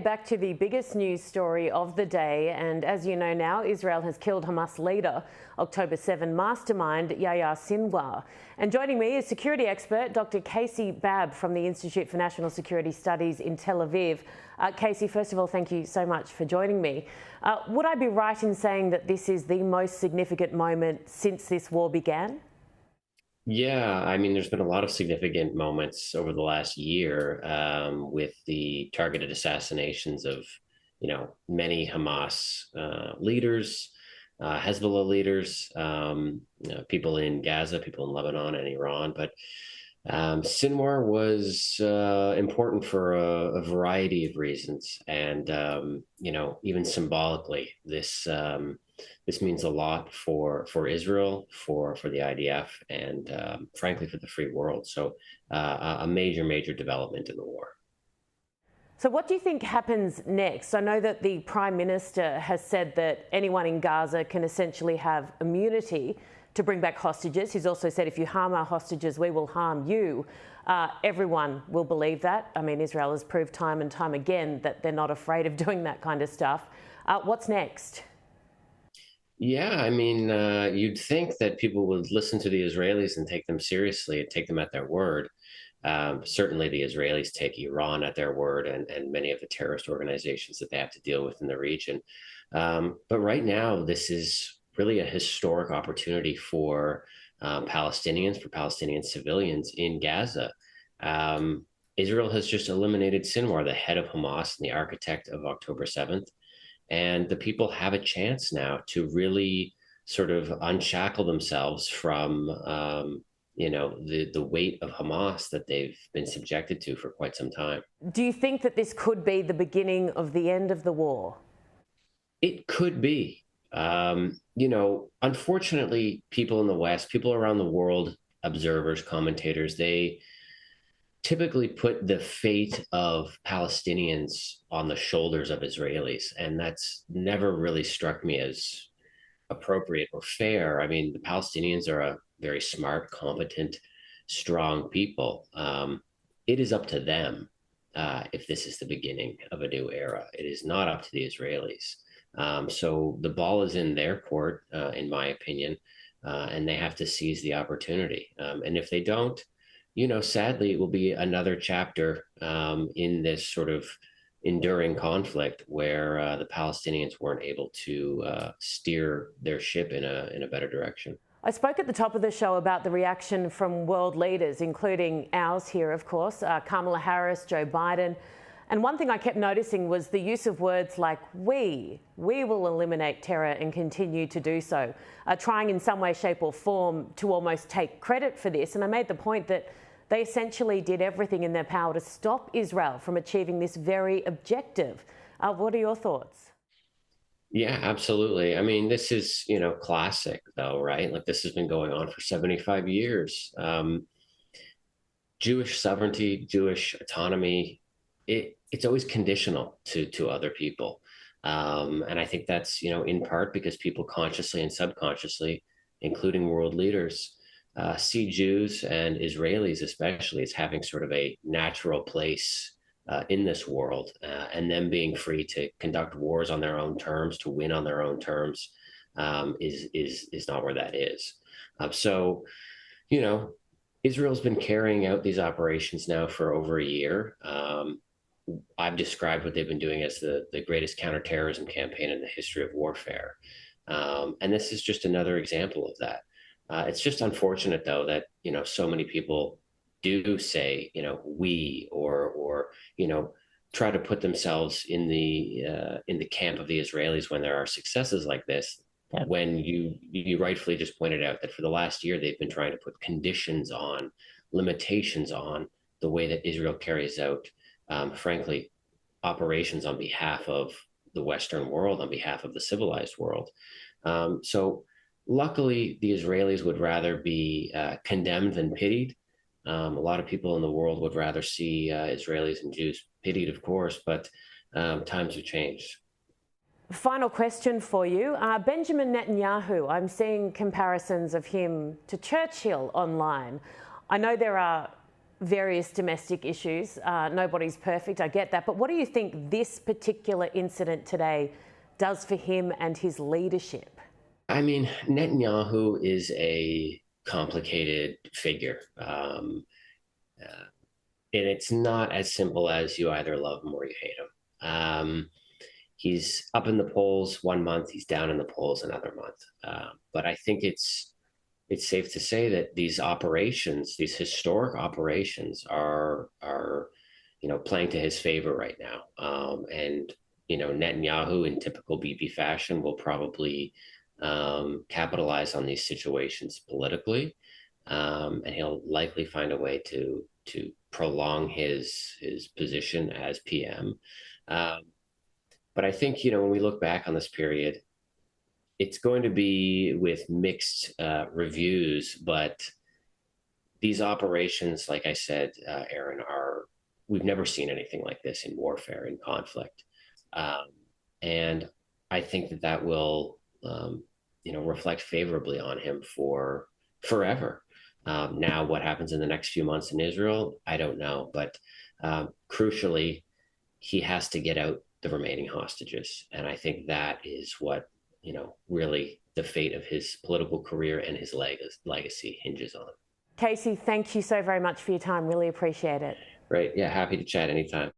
Back to the biggest news story of the day, and as you know now, Israel has killed Hamas leader, October 7 mastermind Yahya Sinwar. And joining me is security expert Dr. Babb from the Institute for National Security Studies in Tel Aviv. Casey, first of all, thank you so much for joining me. Would I be right in saying that this is the most significant moment since this war began? Yeah, I mean, there's been a lot of significant moments over the last year with the targeted assassinations of, many Hamas leaders, Hezbollah leaders, people in Gaza, people in Lebanon and Iran. But Sinwar was important for a variety of reasons, and even symbolically, this means a lot for Israel, for the IDF, and frankly for the free world. So a major development in the war. So what do you think happens next? I know that the Prime Minister has said that anyone in Gaza can essentially have immunity to bring back hostages. He's also said, if you harm our hostages, we will harm you. Everyone will believe that. I mean, Israel has proved time and time again that they're not afraid of doing that kind of stuff. What's next? Yeah, I mean, you'd think that people would listen to the Israelis and take them seriously and take them at their word. Certainly the Israelis take Iran at their word, and many of the terrorist organizations that they have to deal with in the region. But right now, this is really a historic opportunity for Palestinians, for Palestinian civilians in Gaza. Israel has just eliminated Sinwar, the head of Hamas and the architect of October 7th. And the people have a chance now to really sort of unshackle themselves from, the weight of Hamas that they've been subjected to for quite some time. Do you think that this could be the beginning of the end of the war? It could be. Unfortunately, people in the West, people around the world, observers, commentators, they typically put the fate of Palestinians on the shoulders of Israelis. And that's never really struck me as appropriate or fair. I mean, the Palestinians are a very smart, competent, strong people. It is up to them if this is the beginning of a new era. It is not up to the Israelis. So the ball is in their court, in my opinion, and they have to seize the opportunity. And if they don't, sadly, it will be another chapter in this sort of enduring conflict where the Palestinians weren't able to steer their ship in a better direction. I spoke at the top of the show about the reaction from world leaders, including ours here, of course, Kamala Harris, Joe Biden. And one thing I kept noticing was the use of words like we will eliminate terror and continue to do so, trying in some way, shape or form to almost take credit for this. And I made the point that they essentially did everything in their power to stop Israel from achieving this very objective. What are your thoughts? Yeah, absolutely. I mean, this is, classic though, right? Like this has been going on for 75 years. Jewish sovereignty, Jewish autonomy, it's always conditional to other people. And I think that's, in part because people consciously and subconsciously, including world leaders, see Jews and Israelis especially as having sort of a natural place in this world, and them being free to conduct wars on their own terms, to win on their own terms, is not where that is. So, Israel's been carrying out these operations now for over a year. I've described what they've been doing as the greatest counterterrorism campaign in the history of warfare. And this is just another example of that. It's just unfortunate, though, that, so many people do say, we or try to put themselves in the camp of the Israelis when there are successes like this. Yeah. When you rightfully just pointed out that for the last year, they've been trying to put conditions on, limitations on the way that Israel carries out, frankly, operations on behalf of the Western world, on behalf of the civilized world. So luckily, the Israelis would rather be condemned than pitied. A lot of people in the world would rather see Israelis and Jews pitied, of course, but times have changed. Final question for you. Benjamin Netanyahu, I'm seeing comparisons of him to Churchill online. I know there are various domestic issues. Nobody's perfect, I get that. But what do you think this particular incident today does for him and his leadership? I mean, Netanyahu is a complicated figure. And it's not as simple as you either love him or you hate him. He's up in the polls one month, he's down in the polls another month. But I think it's safe to say that these operations, these historic operations, are playing to his favor right now. And Netanyahu, in typical Bibi fashion, will probably capitalize on these situations politically, and he'll likely find a way to prolong his position as PM. But I think when we look back on this period, it's going to be with mixed reviews. But these operations, like I said, Erin, we've never seen anything like this in warfare, in conflict, and I think that will reflect favorably on him for forever. Now, what happens in the next few months in Israel, I don't know. But crucially, he has to get out the remaining hostages. And I think that is what, really the fate of his political career and his legacy hinges on. Casey, thank you so very much for your time. Really appreciate it. Great. Yeah, happy to chat anytime.